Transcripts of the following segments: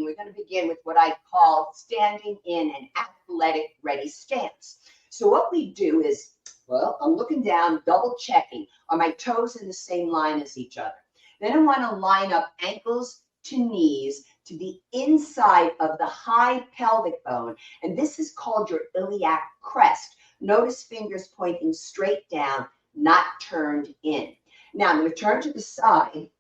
we're going to begin with what I call standing in an athletic ready stance. So what we do is, well, I'm looking down, double checking. Are my toes in the same line as each other? Then I want to line up ankles to knees to the inside of the high pelvic bone. And this is called your iliac crest. Notice fingers pointing straight down, not turned in. Now I'm going to turn to the side.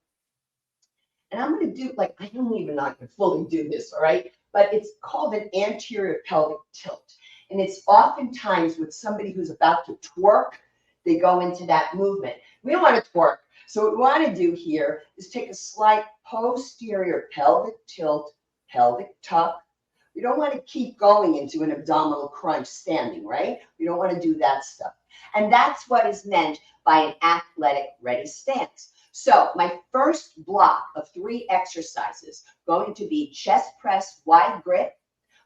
And I'm going to do, like, I don't even know I can fully do this, all right? But it's called an anterior pelvic tilt. And it's oftentimes with somebody who's about to twerk, they go into that movement. We don't want to twerk. So what we want to do here is take a slight posterior pelvic tilt, pelvic tuck. We don't want to keep going into an abdominal crunch standing, right? We don't want to do that stuff. And that's what is meant by an athletic ready stance. So my first block of 3 exercises going to be chest press, wide grip,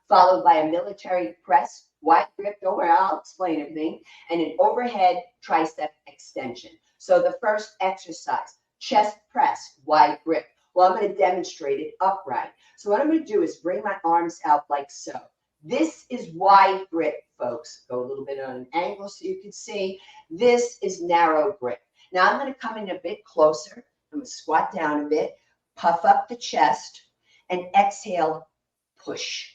followed by a military press, wide grip, don't worry, I'll explain everything, and an overhead tricep extension. So the first exercise, chest press, wide grip. Well, I'm going to demonstrate it upright. So what I'm going to do is bring my arms out like so. This is wide grip, folks. Go a little bit on an angle so you can see. This is narrow grip. Now I'm going to come in a bit closer. I'm going to squat down a bit, puff up the chest, and exhale, push.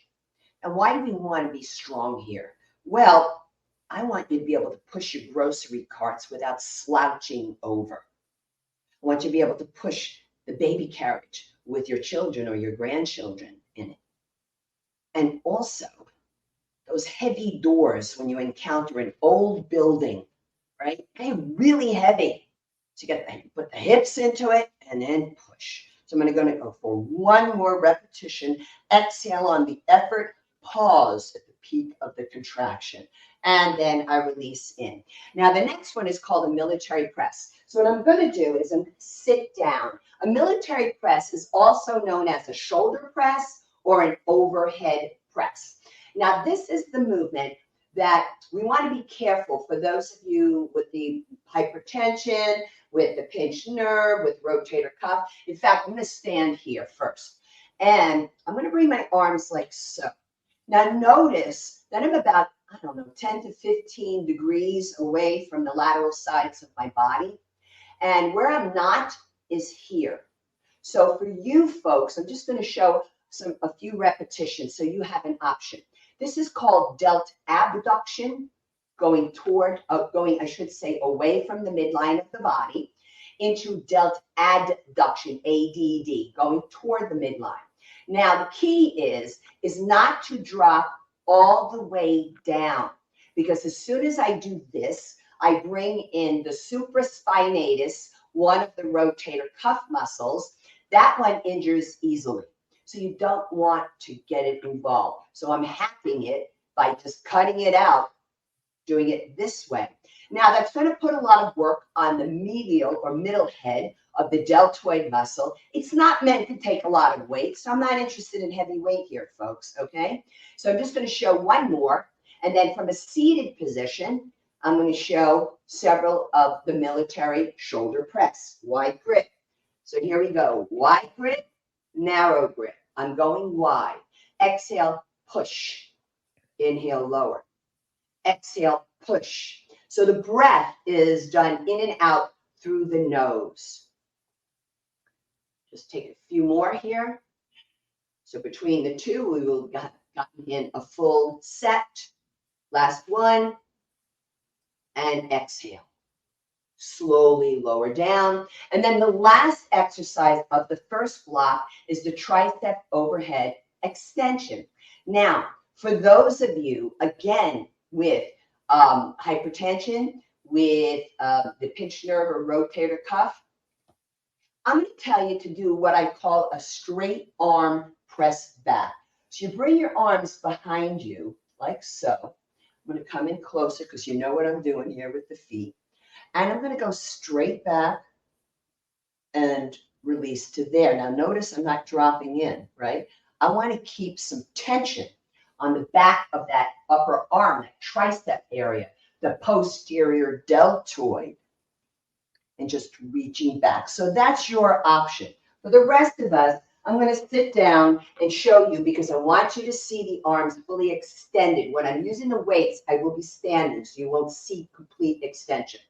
And why do we want to be strong here? Well, I want you to be able to push your grocery carts without slouching over. I want you to be able to push the baby carriage with your children or your grandchildren in it. And also, those heavy doors when you encounter an old building, right? They're really heavy. So you put the hips into it and then push. So I'm going to go for one more repetition. Exhale on the effort. Pause at the peak of the contraction. And then I release in. Now, the next one is called a military press. So what I'm going to do is I'm going to sit down. A military press is also known as a shoulder press or an overhead press. Now, this is the movement that we want to be careful for those of you with the hypertension, with the pinched nerve, with rotator cuff. In fact, I'm going to stand here first. And I'm going to bring my arms like so. Now, notice that I'm about, 10 to 15 degrees away from the lateral sides of my body. And where I'm not is here. So for you folks, I'm just going to show a few repetitions so you have an option. This is called delt abduction, going away from the midline of the body, into delt adduction, ADD, going toward the midline. Now, the key is not to drop all the way down, because as soon as I do this, I bring in the supraspinatus, one of the rotator cuff muscles. That one injures easily. So you don't want to get it involved. So I'm hacking it by just cutting it out, doing it this way. Now that's going to put a lot of work on the medial or middle head of the deltoid muscle. It's not meant to take a lot of weight, so I'm not interested in heavy weight here, folks, okay? So I'm just going to show one more, and then from a seated position, I'm going to show several of the military shoulder press, wide grip. So here we go, wide grip, narrow grip. I'm going wide. Exhale, push. Inhale, lower. Exhale, push. So the breath is done in and out through the nose. Just take a few more here. So between the two, we will get in a full set. Last one. And exhale. Slowly lower down. And then the last exercise of the first block is the tricep overhead extension. Now, for those of you, again, with hypertension, with the pinched nerve or rotator cuff, I'm going to tell you to do what I call a straight arm press back. So you bring your arms behind you, like so. I'm going to come in closer because you know what I'm doing here with the feet. And I'm going to go straight back and release to there. Now, notice I'm not dropping in, right? I want to keep some tension on the back of that upper arm, that tricep area, the posterior deltoid, and just reaching back. So that's your option. For the rest of us, I'm going to sit down and show you because I want you to see the arms fully extended. When I'm using the weights, I will be standing, so you won't see complete extension.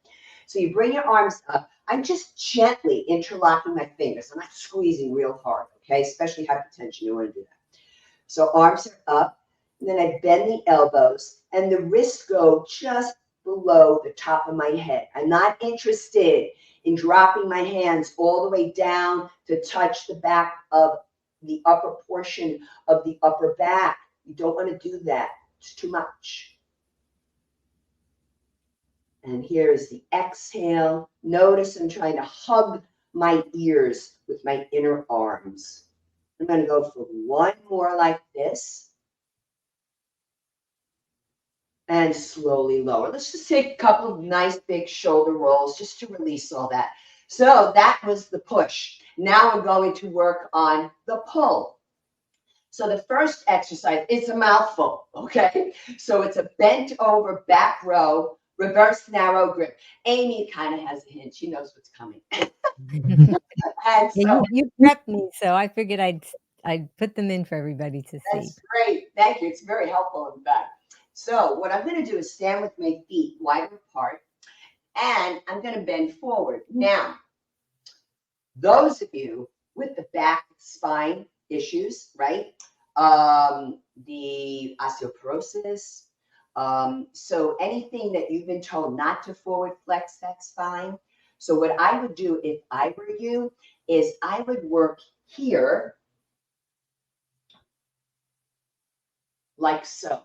So you bring your arms up. I'm just gently interlocking my fingers. I'm not squeezing real hard, okay? Especially hypertension, you want to do that. So arms are up, and then I bend the elbows, and the wrists go just below the top of my head. I'm not interested in dropping my hands all the way down to touch the back of the upper portion of the upper back. You don't want to do that. It's too much. And here is the exhale. Notice I'm trying to hug my ears with my inner arms. I'm going to go for one more like this. And slowly lower. Let's just take a couple of nice big shoulder rolls just to release all that. So that was the push. Now we're going to work on the pull. So the first exercise, it's a mouthful, okay? So it's a bent over back row, reverse narrow grip. Amy kind of has a hint. She knows what's coming. And so, you prepped me, so I figured I'd put them in for everybody to see. That's great. Thank you. It's very helpful in fact. So what I'm going to do is stand with my feet wide apart, and I'm going to bend forward. Now, those of you with the back spine issues, right? The osteoporosis. So anything that you've been told not to forward flex, that's fine. So what I would do if I were you is I would work here like so,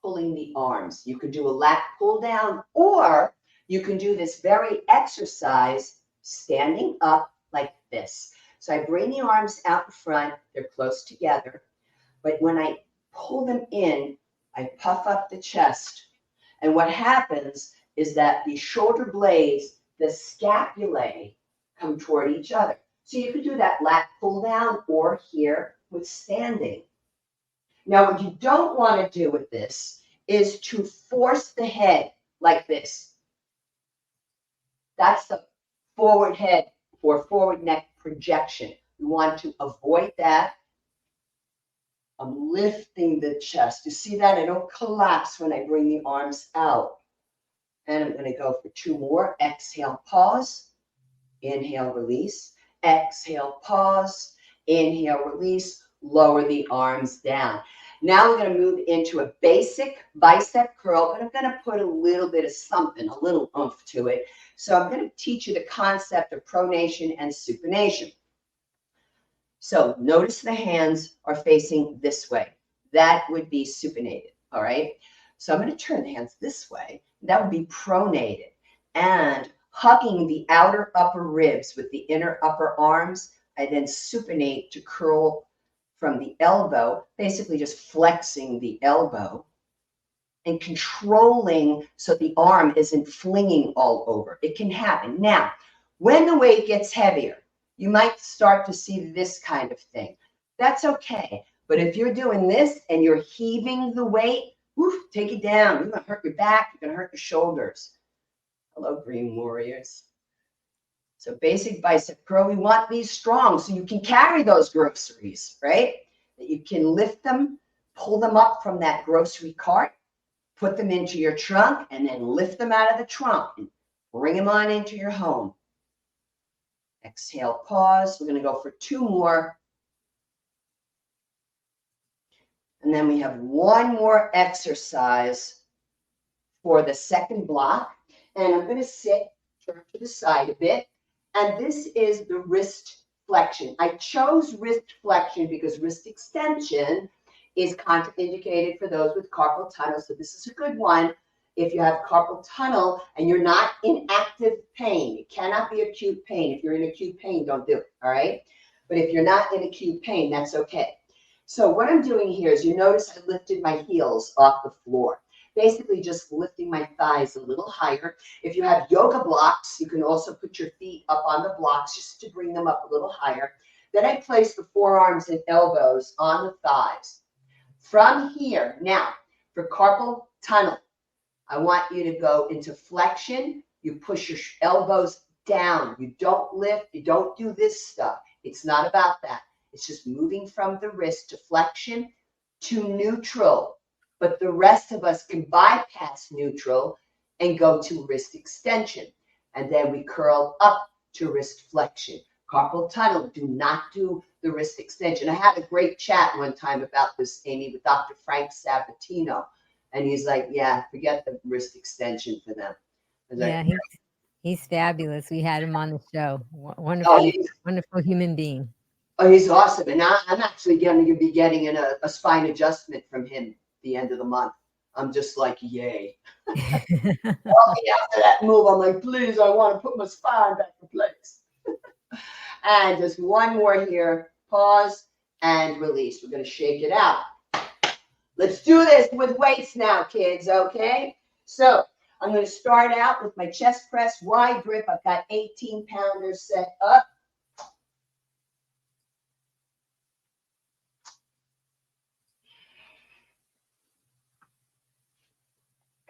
pulling the arms. You could do a lat pull down, or you can do this very exercise standing up like this. So I bring the arms out in front, they're close together, but when I pull them in, I puff up the chest. And what happens is that the shoulder blades, the scapulae, come toward each other. So you could do that lat pull down or here with standing. Now, what you don't want to do with this is to force the head like this. That's the forward head or forward neck projection. You want to avoid that. I'm lifting the chest. You see that? I don't collapse when I bring the arms out. And I'm going to go for two more. Exhale, pause. Inhale, release. Exhale, pause. Inhale, release. Lower the arms down. Now we're going to move into a basic bicep curl, but I'm going to put a little bit of something, a little oomph to it. So I'm going to teach you the concept of pronation and supination. So notice the hands are facing this way. That would be supinated, all right? So I'm going to turn the hands this way. That would be pronated. And hugging the outer upper ribs with the inner upper arms, I then supinate to curl from the elbow, basically just flexing the elbow and controlling so the arm isn't flinging all over. It can happen. Now, when the weight gets heavier, you might start to see this kind of thing. That's okay. But if you're doing this and you're heaving the weight, woof, take it down. You're going to hurt your back. You're going to hurt your shoulders. Hello, Green Warriors. So basic bicep curl, we want these strong so you can carry those groceries, right? That you can lift them, pull them up from that grocery cart, put them into your trunk, and then lift them out of the trunk and bring them on into your home. Exhale, pause. We're going to go for two more. And then we have one more exercise for the second block. And I'm going to sit, turn to the side a bit. And this is the wrist flexion. I chose wrist flexion because wrist extension is contraindicated for those with carpal tunnel. So this is a good one if you have carpal tunnel and you're not in active pain. It cannot be acute pain. If you're in acute pain, don't do it, all right? But if you're not in acute pain, that's okay. So what I'm doing here is you notice I lifted my heels off the floor. Basically just lifting my thighs a little higher. If you have yoga blocks, you can also put your feet up on the blocks just to bring them up a little higher. Then I place the forearms and elbows on the thighs. From here, now, for carpal tunnel, I want you to go into flexion. You push your elbows down. You don't lift. You don't do this stuff. It's not about that. It's just moving from the wrist to flexion to neutral. But the rest of us can bypass neutral and go to wrist extension. And then we curl up to wrist flexion. Carpal tunnel, do not do the wrist extension. I had a great chat one time about this, Amy, with Dr. Frank Sabatino. And he's like, yeah, forget the wrist extension for them. Yeah, Like, he's fabulous. We had him on the show. oh, Wonderful, wonderful human being. oh, he's awesome. And I'm actually going to be getting a spine adjustment from him at the end of the month. I'm just like, yay. After that move, I'm like, please, I want to put my spine back in place. And just one more here. Pause and release. We're going to shake it out. Let's do this with weights now, kids, okay? So I'm going to start out with my chest press wide grip. I've got 18 pounders set up.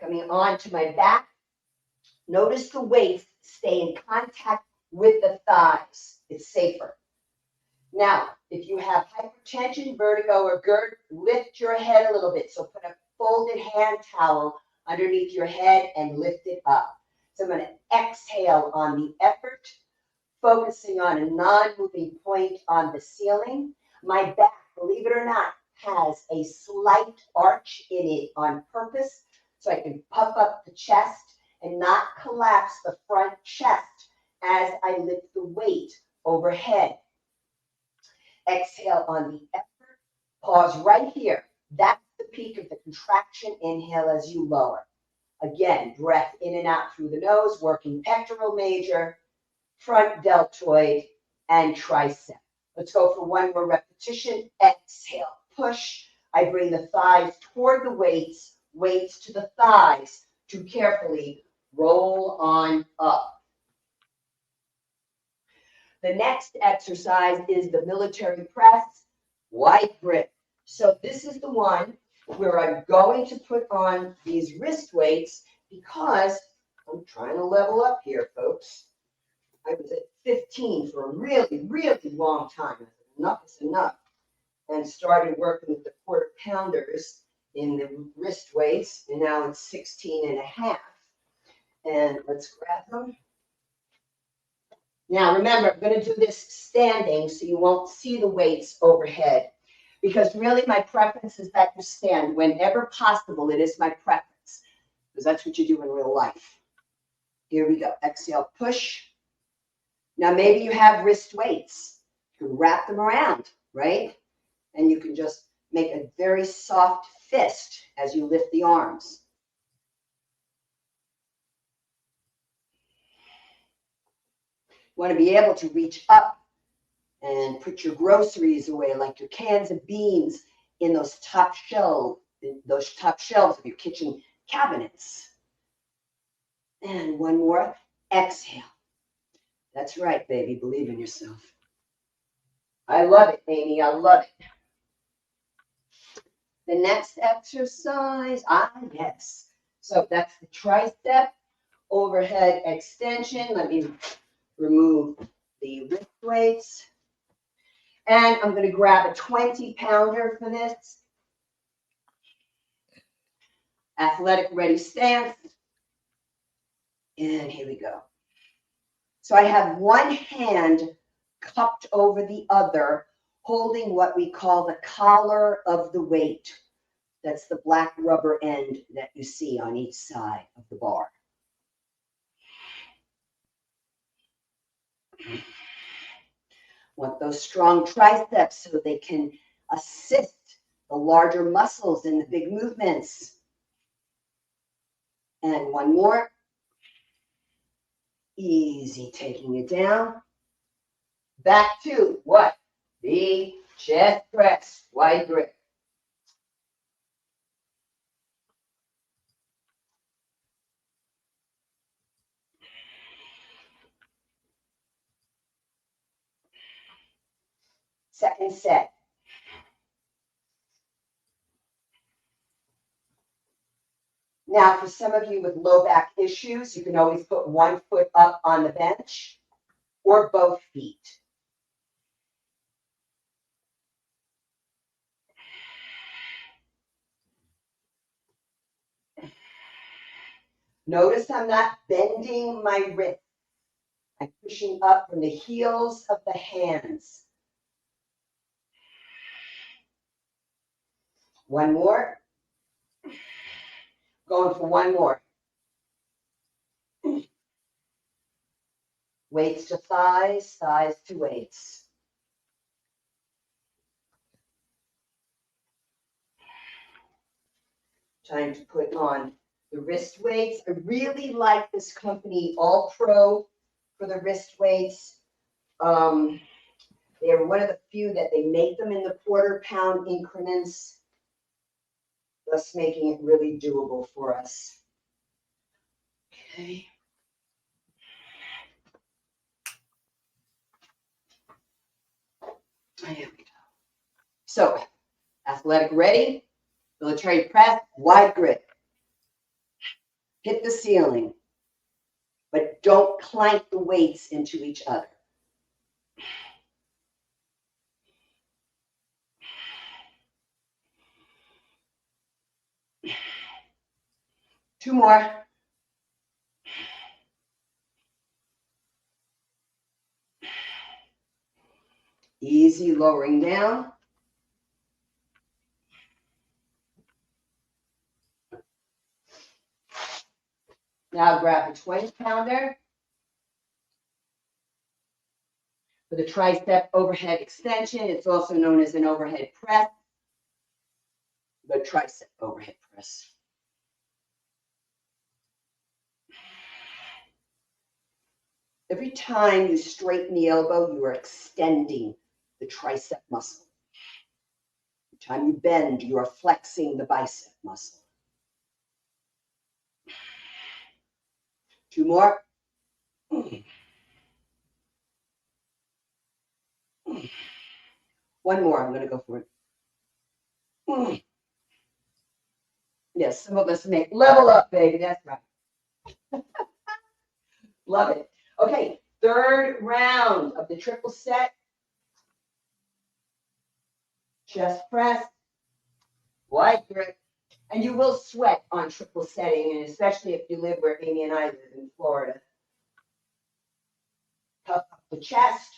Coming on to my back. Notice the weights stay in contact with the thighs. It's safer. Now, if you have hypertension, vertigo, or GERD, lift your head a little bit. So put a folded hand towel underneath your head and lift it up. So I'm going to exhale on the effort, focusing on a non-moving point on the ceiling. My back, believe it or not, has a slight arch in it on purpose, so I can puff up the chest and not collapse the front chest as I lift the weight overhead. Exhale on the effort. Pause right here. That's the peak of the contraction. Inhale as you lower. Again, breath in and out through the nose, working pectoral major, front deltoid, and tricep. Let's go for one more repetition. Exhale, push. I bring the thighs toward the weights, weights to the thighs to carefully roll on up. The next exercise is the military press, wide grip. So this is the one where I'm going to put on these wrist weights because I'm trying to level up here, folks. I was at 15 for a really, really long time. Enough is enough. And started working with the quarter pounders in the wrist weights, and now it's 16 and a half. And let's grab them. Now, remember, I'm going to do this standing so you won't see the weights overhead, because really my preference is that you stand. Whenever possible, it is my preference, because that's what you do in real life. Here we go. Exhale, push. Now, maybe you have wrist weights. You can wrap them around, right? And you can just make a very soft fist as you lift the arms. You want to be able to reach up and put your groceries away, like your cans of beans, in those top shelves of your kitchen cabinets. And one more. Exhale. That's right, baby. Believe in yourself. I love it, Amy. I love it. The next exercise, yes. So that's the tricep overhead extension. Let me remove the wrist weights. And I'm going to grab a 20-pounder for this. Athletic ready stance. And here we go. So I have one hand cupped over the other, holding what we call the collar of the weight. That's the black rubber end that you see on each side of the bar. Want those strong triceps so they can assist the larger muscles in the big movements. And one more. Easy, taking it down. Back to what? The chest press, wide grip. Second set. Now, for some of you with low back issues, you can always put one foot up on the bench or both feet. Notice I'm not bending my wrist. I'm pushing up from the heels of the hands. One more. Going for one more. Weights to thighs, thighs to weights. Time to put on the wrist weights. I really like this company, All Pro, for the wrist weights. They're one of the few that they make them in the quarter-pound increments, thus making it really doable for us. Okay. There we go. So, athletic ready, military press, wide grip. Hit the ceiling, but don't clank the weights into each other. Two more. Easy lowering down. Now grab a 20-pounder for the tricep overhead extension. It's also known as an overhead press, the tricep overhead press. Every time you straighten the elbow, you are extending the tricep muscle. Every time you bend, you are flexing the bicep muscle. Two more. One more, I'm going to go for it. Yes, some of us make level up, baby. That's right. Love it. Okay, third round of the triple set. Chest press, wide grip, and you will sweat on triple setting, and especially if you live where Amy and I live in Florida. Puff up the chest.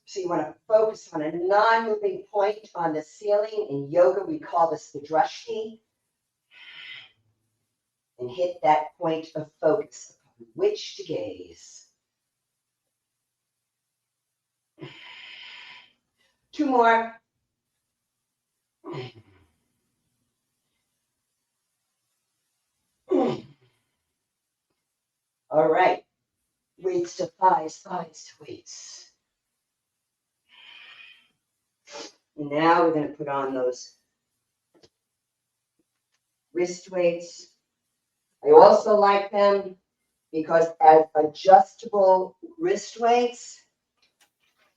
So you want to focus on a non-moving point on the ceiling. In yoga, we call this the drashti. And hit that point of focus upon which to gaze. Two more. All right. Weights to thighs, thighs to weights. And now we're going to put on those wrist weights. I also like them because as adjustable wrist weights,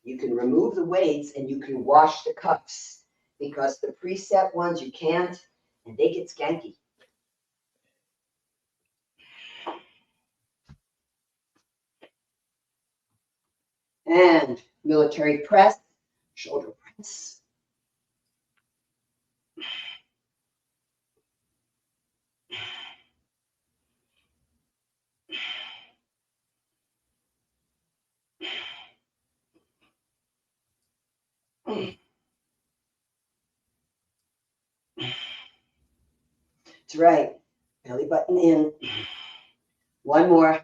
you can remove the weights and you can wash the cuffs, because the preset ones you can't, and they get skanky. And military press, shoulder press. That's right. Belly button in. One more.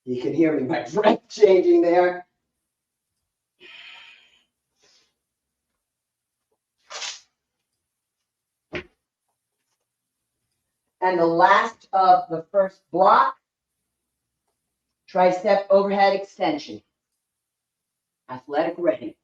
You can hear me, my breath changing there. And the last of the first block, tricep overhead extension. Athletic ready.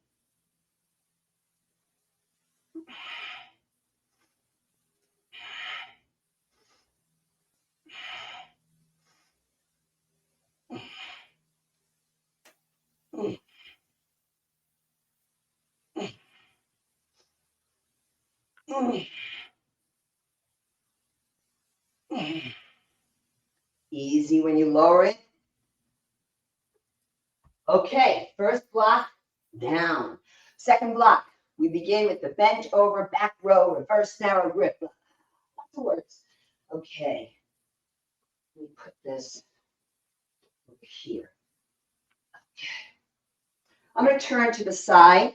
Easy when you lower it. Okay, first block down. Second block, we begin with the bent over, back row, reverse narrow grip. Lots of words. Okay, let me put this over here. Okay. I'm going to turn to the side.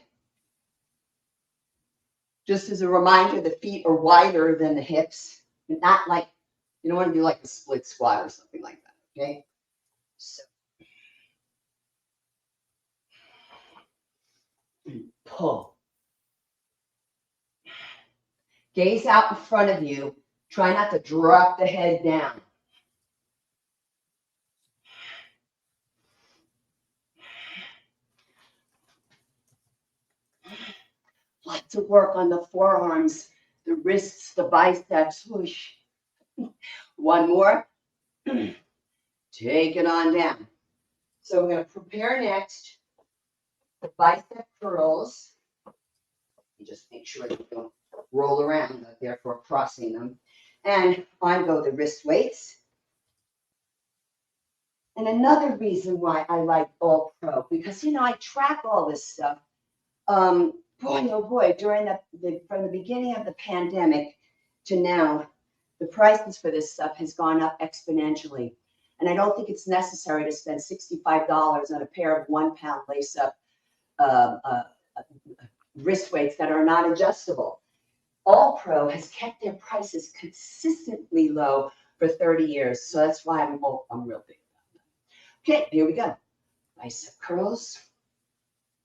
Just as a reminder, the feet are wider than the hips. Not like, you don't want to do like a split squat or something like that, okay? So, pull. Gaze out in front of you. Try not to drop the head down. Lots of work on the forearms, the wrists, the biceps. Whoosh. One more. Take it on down. So we're going to prepare next the bicep curls. You just make sure you don't roll around, therefore crossing them. And on go the wrist weights. And another reason why I like All Pro, because, I track all this stuff. Boy, oh boy, during from the beginning of the pandemic to now, the prices for this stuff has gone up exponentially. And I don't think it's necessary to spend $65 on a pair of 1 pound lace up wrist weights that are not adjustable. All Pro has kept their prices consistently low for 30 years. So that's why I'm real big about that. Okay, here we go. Bicep curls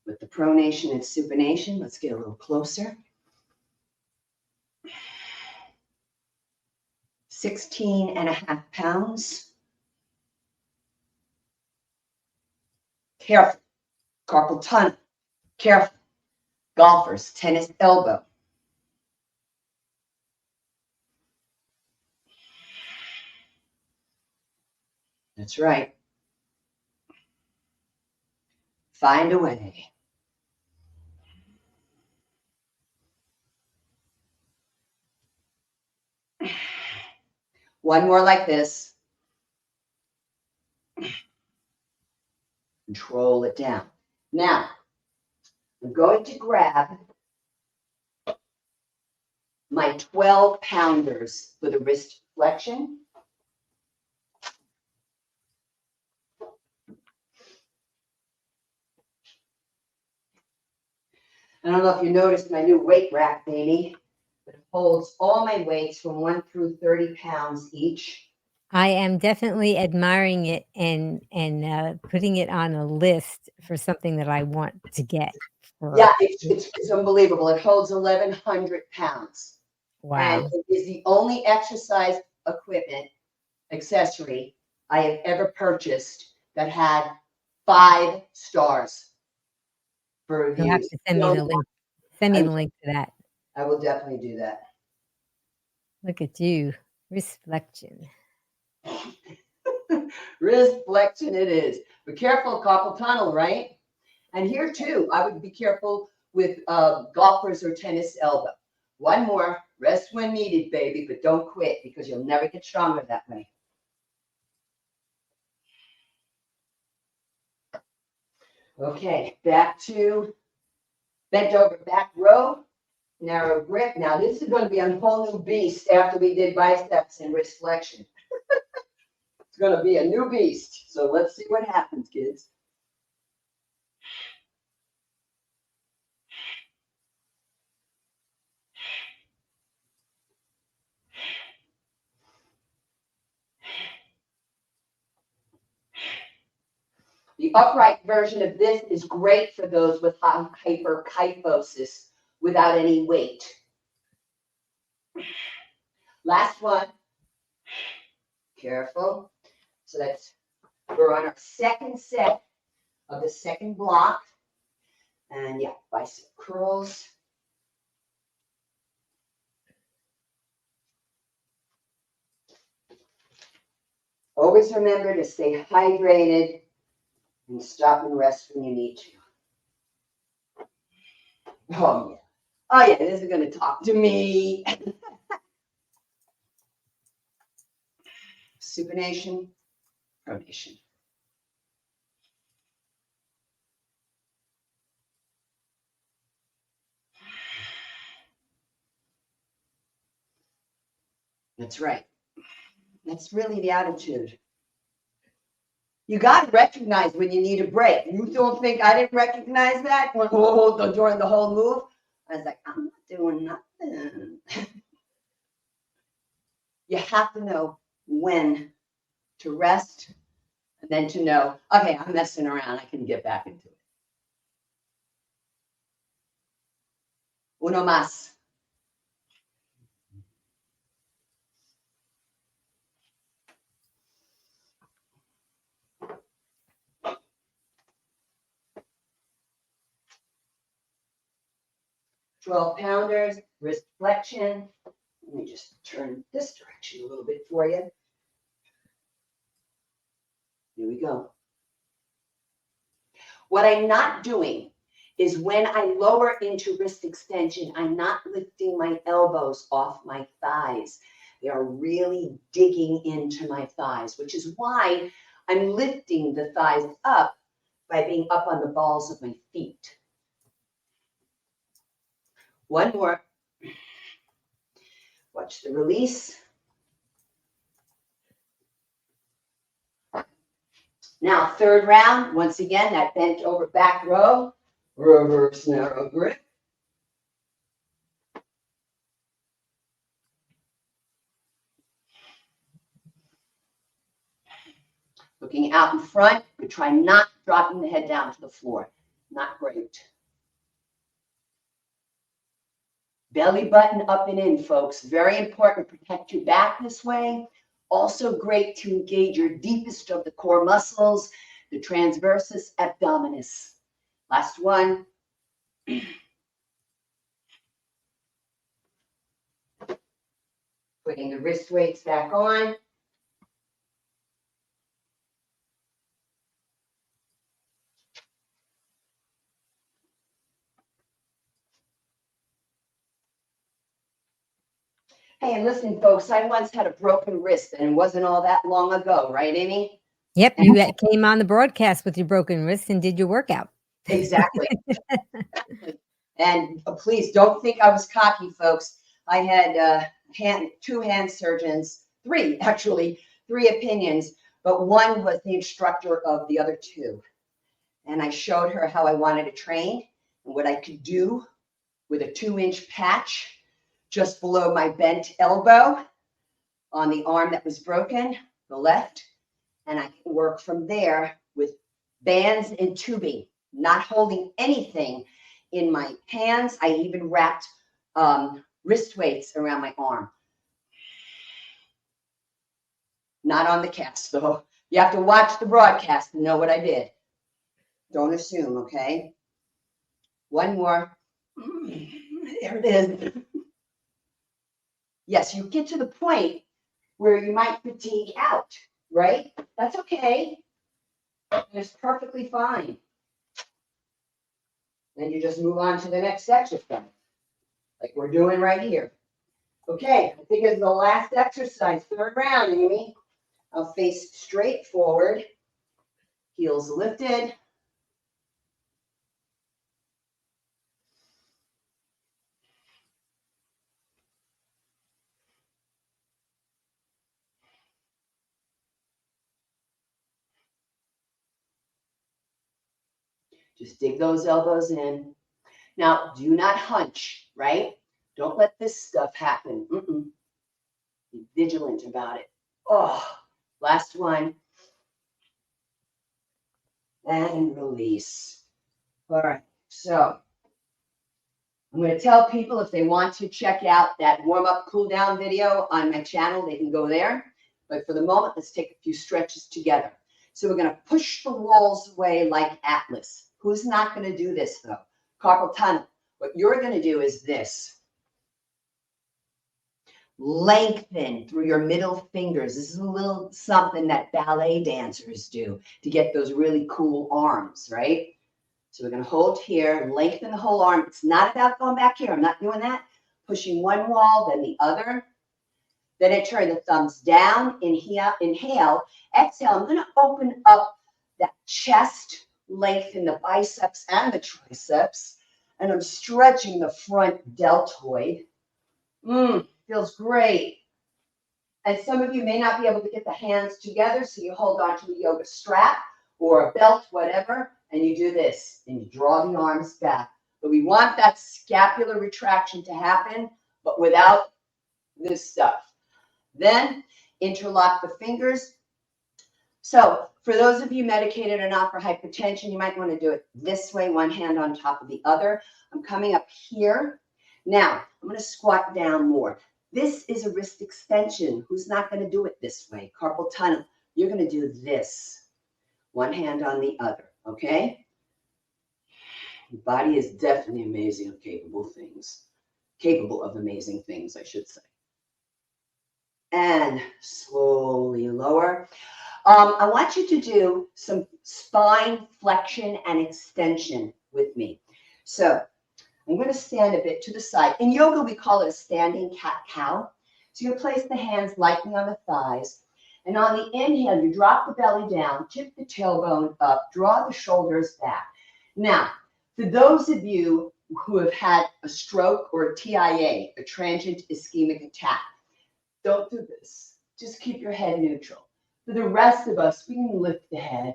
with the pronation and supination. Let's get a little closer. 16.5 pounds. Careful. Carpal tunnel. Careful. Golfers, tennis elbow. That's right. Find a way. One more like this. Control it down. Now, I'm going to grab my 12 pounders for the wrist flexion. I don't know if you noticed my new weight rack, baby. It holds all my weights from 1 through 30 pounds each. I am definitely admiring it and putting it on a list for something that I want to get. Yeah, it's unbelievable. It holds 1,100 pounds. Wow. And it is the only exercise equipment accessory I have ever purchased that had 5 stars for You'll have reviews. to send me the link. Send me the link to that. I will definitely do that. Look at you. Wrist flexion. Wrist flexion it is. But careful, carpal tunnel, right? And here too, I would be careful with golfers or tennis elbow. One more, rest when needed, baby, but don't quit because you'll never get stronger that way. Okay, back to bent over back row, narrow grip. Now this is going to be a whole new beast after we did biceps and wrist flexion. It's going to be a new beast. So let's see what happens, kids. The upright version of this is great for those with hyperkyphosis without any weight. Last one. Careful. So we're on our second set of the second block. And yeah, bicep curls. Always remember to stay hydrated and stop and rest when you need to. Oh, yeah. Oh, yeah, this is going to talk to me. Supination, pronation. That's right. That's really the attitude. You got to recognize when you need a break. You don't think I didn't recognize that during the whole move? I was like, I'm not doing nothing. You have to know when to rest and then to know, okay, I'm messing around. I can get back into it. Uno más. $12-pounders, wrist flexion. Let me just turn this direction a little bit for you. Here we go. What I'm not doing is when I lower into wrist extension, I'm not lifting my elbows off my thighs. They are really digging into my thighs, which is why I'm lifting the thighs up by being up on the balls of my feet. One more. Watch the release. Now, third round, once again, that bent over back row, reverse narrow grip. Looking out in front, but try not dropping the head down to the floor. Not great. Belly button up and in, folks. Very important. Protect your back this way. Also great to engage your deepest of the core muscles, the transversus abdominis. Last one. Putting the wrist weights back on. Hey, and listen, folks, I once had a broken wrist, and it wasn't all that long ago, right, Amy? Yep, you came on the broadcast with your broken wrist and did your workout. Exactly. And please don't think I was cocky, folks. I had two hand surgeons, three opinions, but one was the instructor of the other two. And I showed her how I wanted to train and what I could do with a 2-inch patch just below my bent elbow on the arm that was broken, the left. And I can work from there with bands and tubing, not holding anything in my hands. I even wrapped wrist weights around my arm. Not on the cast, though. You have to watch the broadcast to know what I did. Don't assume, okay? One more. There it is. Yes, you get to the point where you might fatigue out, right? That's okay. It's perfectly fine. Then you just move on to the next exercise, like we're doing right here. Okay, I think it's the last exercise, third round, Amy. I'll face straight forward, heels lifted. Just dig those elbows in. Now, do not hunch, right? Don't let this stuff happen. Be vigilant about it. Oh, last one. And release. All right, so I'm going to tell people if they want to check out that warm-up cool-down video on my channel, they can go there. But for the moment, let's take a few stretches together. So we're going to push the walls away like Atlas. Who's not going to do this, though? Carpal tunnel. What you're going to do is this. Lengthen through your middle fingers. This is a little something that ballet dancers do to get those really cool arms, right? So we're going to hold here, lengthen the whole arm. It's not about going back here. I'm not doing that. Pushing one wall, then the other. Then I turn the thumbs down. Inhale. Exhale. I'm going to open up that chest, lengthen the biceps and the triceps. And I'm stretching the front deltoid. Feels great. And some of you may not be able to get the hands together, so you hold on to a yoga strap or a belt, whatever, and you do this, and you draw the arms back. But we want that scapular retraction to happen, but without this stuff. Then interlock the fingers. So for those of you medicated or not for hypertension, you might want to do it this way, one hand on top of the other. I'm coming up here. Now, I'm going to squat down more. This is a wrist extension. Who's not going to do it this way? Carpal tunnel. You're going to do this. One hand on the other, okay? Your body is definitely amazing of capable of amazing things, I should say. And slowly lower. I want you to do some spine flexion and extension with me. So I'm going to stand a bit to the side. In yoga, we call it a standing cat-cow. So you place the hands lightly on the thighs. And on the inhale, you drop the belly down, tip the tailbone up, draw the shoulders back. Now, for those of you who have had a stroke or a TIA, a transient ischemic attack, don't do this. Just keep your head neutral. For the rest of us, we can lift the head.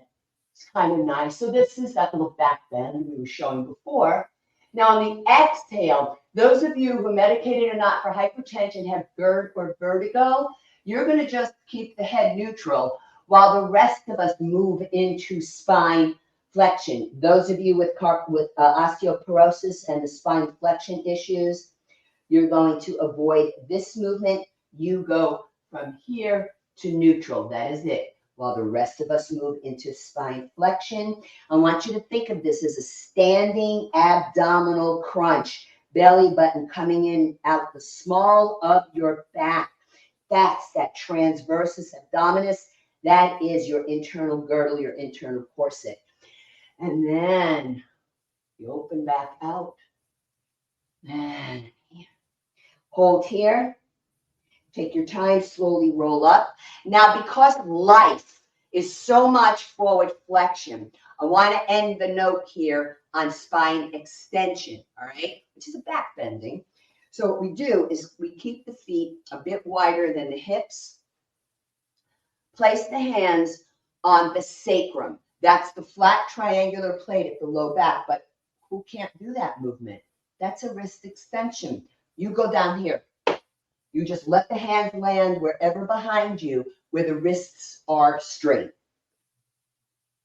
It's kind of nice. So this is that little back bend we were showing before. Now on the exhale, those of you who are medicated or not for hypertension, have GERD or vertigo, you're going to just keep the head neutral while the rest of us move into spine flexion. Those of you with osteoporosis and the spine flexion issues, you're going to avoid this movement. You go from here to neutral. That is it. While the rest of us move into spine flexion, I want you to think of this as a standing abdominal crunch. Belly button coming in out the small of your back. That's that transversus abdominis. That is your internal girdle, your internal corset. And then you open back out. And hold here. Take your time, slowly roll up. Now, because life is so much forward flexion, I want to end the note here on spine extension, all right, which is a back bending. So what we do is we keep the feet a bit wider than the hips. Place the hands on the sacrum. That's the flat triangular plate at the low back, but who can't do that movement? That's a wrist extension. You go down here. You just let the hands land wherever behind you where the wrists are straight.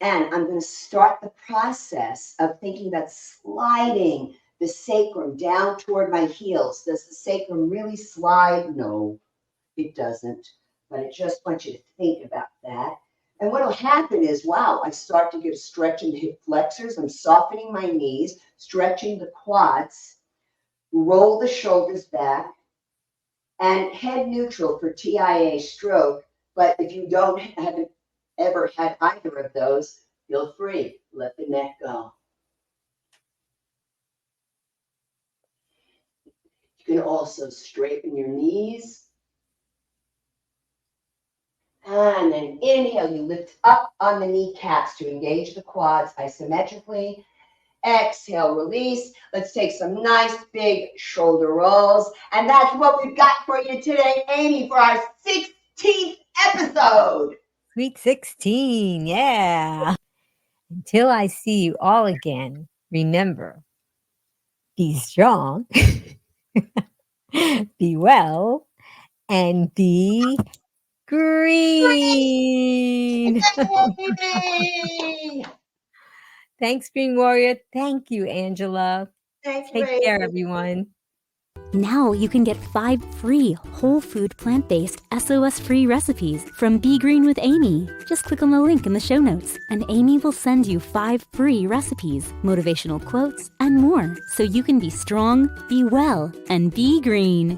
And I'm going to start the process of thinking about sliding the sacrum down toward my heels. Does the sacrum really slide? No, it doesn't. But I just want you to think about that. And what will happen is, wow, I start to get a stretch in the hip flexors. I'm softening my knees, stretching the quads, roll the shoulders back. And head neutral for TIA stroke. But if you haven't ever had either of those, feel free. Let the neck go. You can also straighten your knees. And then inhale, you lift up on the kneecaps to engage the quads isometrically. Exhale, release. Let's take some nice big shoulder rolls. And that's what we've got for you today, Amy, for our 16th episode. Sweet 16, yeah. Until I see you all again, remember, be strong, be well, and be green. Yay! Thanks, Green Warrior. Thank you, Angela. Thanks, Take Ray. care, everyone. Now you can get 5 free whole food plant-based SOS-free recipes from Be Green with Amy. Just click on the link in the show notes and Amy will send you 5 free recipes, motivational quotes, and more so you can be strong, be well, and be green.